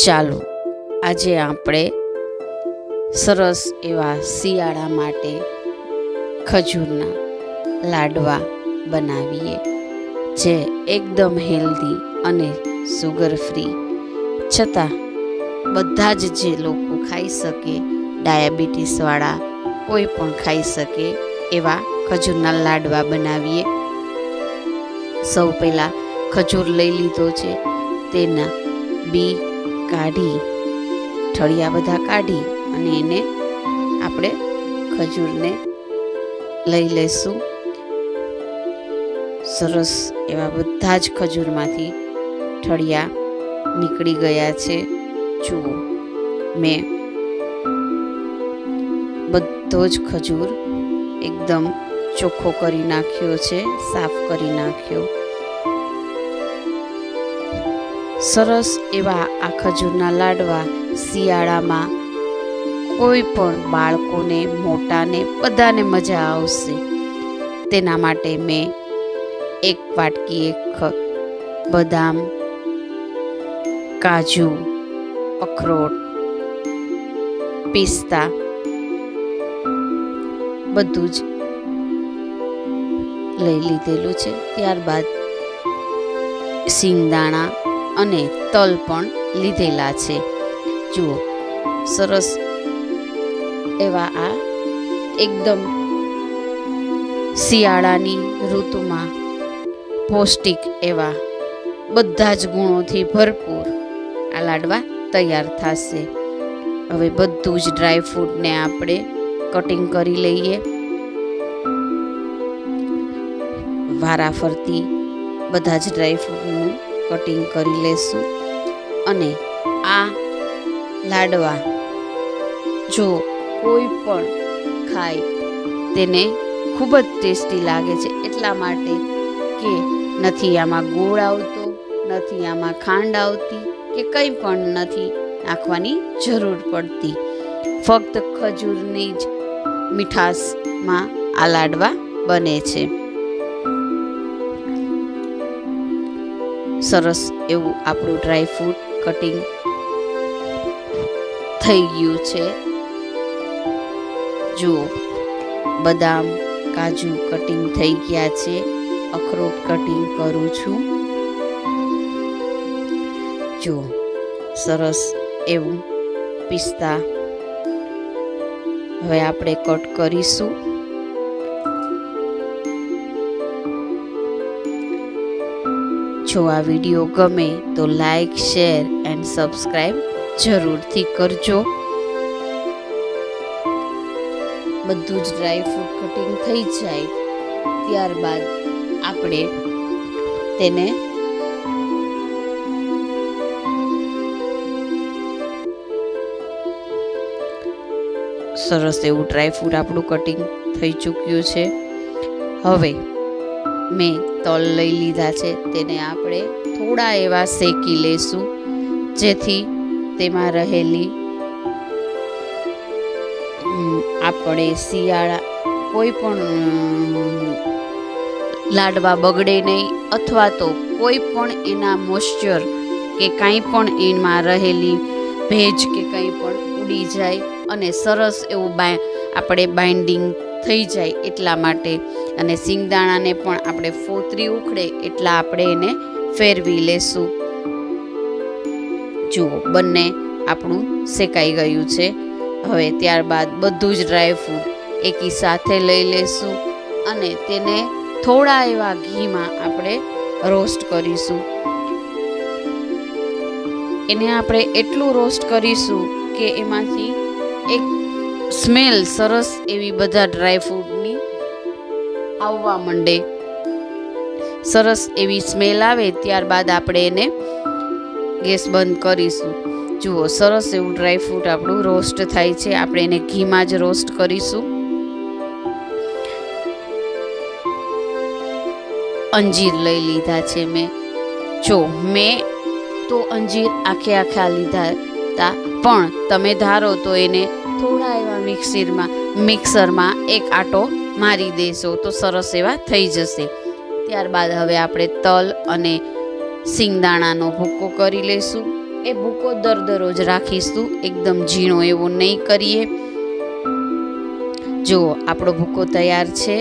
ચાલો આજે આપણે સરસ એવા શિયાળા માટે ખજૂરના લાડવા બનાવીએ, જે એકદમ હેલ્ધી અને સુગર ફ્રી છતાં બધા જ જે લોકો ખાઈ શકે, ડાયાબિટીસવાળા કોઈ પણ ખાઈ શકે એવા ખજૂરના લાડવા બનાવીએ. સૌ પહેલાં ખજૂર લઈ લીધો છે, તેના બી કાઢી, ઠળિયા બધા કાઢી અને એને આપણે ખજૂરને લઈ લેશું. સરસ એવા બધા જ ખજૂરમાંથી ઠળિયા નીકળી ગયા છે. જુઓ, મેં બધો જ ખજૂર એકદમ ચોખ્ખો કરી નાખ્યો છે, સાફ કરી નાખ્યો. સરસ એવા આ ખજૂરના લાડવા શિયાળામાં કોઈ પણ બાળકોને, મોટાને, બધાને મજા આવશે. તેના માટે મેં એક વાટકી બદામ, કાજુ, અખરોટ, પિસ્તા બધું જ લઈ લીધેલું છે. ત્યારબાદ સિંગદાણા અને તલ પણ લીધેલા છે. જુઓ, સરસ એવા આ એકદમ શિયાળાની ઋતુમાં પૌષ્ટિક એવા બધા જ ગુણોથી ભરપૂર આ લાડવા તૈયાર થશે. હવે બધું જ ડ્રાયફ્રૂટને આપણે કટિંગ કરી લઈએ. વારાફરતી બધા જ ડ્રાયફ્રૂટનું કટિંગ કરી લેશું. અને આ લાડવા જો કોઈ પણ ખાય તેને ખૂબ જ ટેસ્ટી લાગે છે, એટલા માટે કે નથી આમાં ગોળ આવતો, નથી આમાં ખાંડ આવતી, કે કંઈ પણ નથી નાખવાની જરૂર પડતી. ફક્ત ખજૂરની જ મીઠાશમાં આ લાડવા બને છે. સરસ એવું આપણું ડ્રાયફ્રૂટ કટિંગ થઈ ગયું છે. જુઓ, બદામ, કાજુ કટિંગ થઈ ગયા છે. અખરોટ કટિંગ કરું છું. જુઓ, સરસ એવું પિસ્તા હવે આપણે કટ કરીશું. જો આ વિડીયો ગમે તો લાઈક, શેર એન્ડ સબસ્ક્રાઈબ જરૂરથી કરજો. બધું જ ડ્રાયફ્રૂટ કટિંગ થઈ જાય ત્યારબાદ આપણે તેને સરસ એવું ડ્રાયફ્રૂટ આપણું કટિંગ થઈ ચૂક્યું છે. હવે મેં તલ લઈ લીધા છે, તેને આપણે થોડા એવા શેકી લેશું, જેથી તેમાં રહેલી આપણે શિયાળા કોઈ પણ લાડવા બગડે નહીં, અથવા તો કોઈ પણ એના મોઇશ્ચર કે કંઈ પણ એમાં રહેલી ભેજ કે કંઈ પણ ઉડી જાય અને સરસ એવું આપણે બાઇન્ડિંગ થઈ જાય એટલા માટે. અને સિંગદાણાને પણ આપણે ફોતરી ઉખડે એટલા આપણે એને ફેરવી લેશું. જુઓ, બંને આપણું શેકાઈ ગયું છે. હવે ત્યારબાદ બધું જ ડ્રાયફ્રૂટ એકી સાથે લઈ લેશું અને તેને થોડા એવા ઘીમાં આપણે રોસ્ટ કરીશું. એને આપણે એટલું રોસ્ટ કરીશું કે એમાંથી એક સ્મેલ સરસ એવી બધા ડ્રાયફ્રૂટની આવવા માંડે. સરસ એવી સ્મેલ આવે ત્યારબાદ આપણે એને ગેસ બંધ કરીશું. જુઓ, સરસ એવું ડ્રાયફ્રૂટ આપણું રોસ્ટ થાય છે. આપણે એને ઘીમાં જ રોસ્ટ કરીશું. અંજીર લઈ લીધા છે મેં. મેં તો અંજીર આખા લીધા હતા, પણ તમે ધારો તો એને થોડા એવા મિક્સરમાં એક આટો મારી દેશો તો સરસ એવા થઈ જશે. ત્યારબાદ હવે આપણે તલ અને સિંગદાણાનો ભૂકો કરી લઈશું. એ ભૂકો દરરોજ રાખીશું, એકદમ ઝીણો એવો નહીં કરીએ. જો આપણો ભૂકો તૈયાર છે.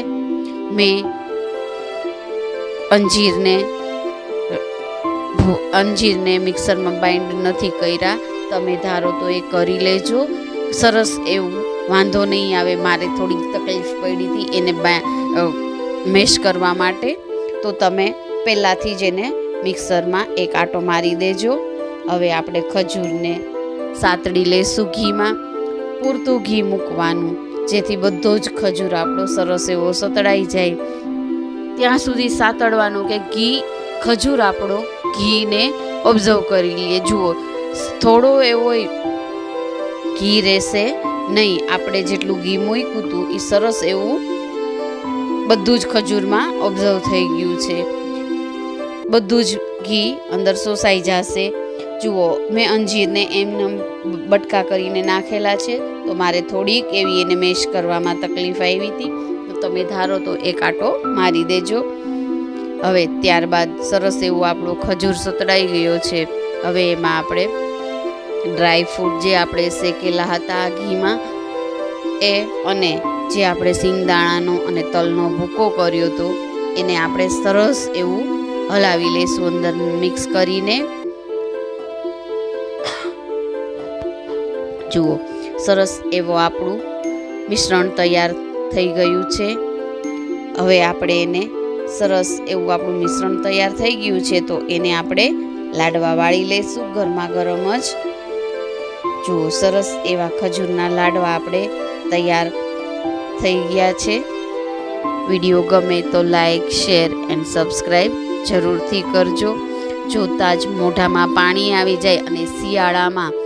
મેં અંજીરને મિક્સરમાં બાઇન્ડ નથી કર્યા, તમે ધારો તો એ કરી લેજો. સરસ એવું વાંધો નહીં આવે. મારે થોડીક તકલીફ પડી હતી એને મેશ કરવા માટે, તો તમે પહેલાંથી જ એને મિક્સરમાં એક આંટો મારી દેજો. હવે આપણે ખજૂરને સાતડી લેશું ઘીમાં. પૂરતું ઘી મૂકવાનું, જેથી બધો જ ખજૂર આપણો સરસ એવો સતળાઈ જાય. ત્યાં સુધી સાતળવાનું કે ખજૂર આપણો ઘીને ઓબ્ઝર્વ કરી લઈએ. જુઓ, થોડો એવો ઘી રહેશે નહીં. આપણે જેટલું ઘી મૂક્યું હતું એ સરસ એવું બધું જ ખજૂરમાં ઓબ્ઝર્વ થઈ ગયું છે. બધું જ ઘી અંદર શોષાઈ જશે. જુઓ, મેં અંજીરને એમને બટકા કરીને નાખેલા છે, તો મારે થોડીક એવી એને મેશ કરવામાં તકલીફ આવી હતી, તો તમે ધારો તો એક આંટો મારી દેજો. હવે ત્યારબાદ સરસ એવું આપણો ખજૂર સતળાઈ ગયો છે. હવે એમાં આપણે ડ્રાય ફ્રૂટ જે આપણે શેકેલા હતા ઘીમાં એ, અને જે આપણે સિંગદાણાનો અને તલનો ભૂકો કર્યો હતો એને આપણે સરસ એવું હલાવી લઈશું અંદર મિક્સ કરીને. જુઓ, સરસ એવો આપણું મિશ્રણ તૈયાર થઈ ગયું છે. હવે આપણે એને સરસ એવું આપણું મિશ્રણ તૈયાર થઈ ગયું છે, તો એને આપણે લાડવા વાળી લઈશું ગરમા ગરમ જ. જુઓ, સરસ એવા ખજૂરના લાડવા આપણે તૈયાર થઈ ગયા છે. વિડીયો ગમે તો લાઈક, શેર એન્ડ સબસ્ક્રાઈબ જરૂરથી કરજો. જોતાં જ મોઢામાં પાણી આવી જાય, અને શિયાળામાં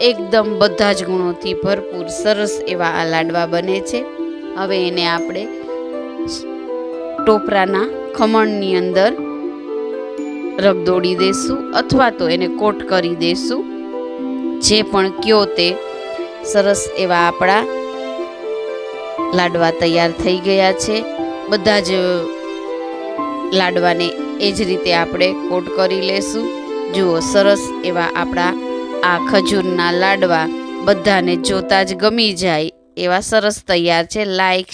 એકદમ બધા જ ગુણોથી ભરપૂર સરસ એવા આ લાડવા બને છે. હવે એને આપણે ટોપરાના ખમણની અંદર રગદોડી દેશું, અથવા તો એને કોટ કરી દેશું, જે પણ કયો તે. સરસ એવા આપણા લાડવા તૈયાર થઈ ગયા છે. બધા જ લાડવાને એ જ રીતે આપણે કોટ કરી લેશું. જુઓ, સરસ એવા આપણા આ ખજૂરના લાડવા બધાને જોતા જ ગમી જાય એવા સરસ તૈયાર છે. લાઈક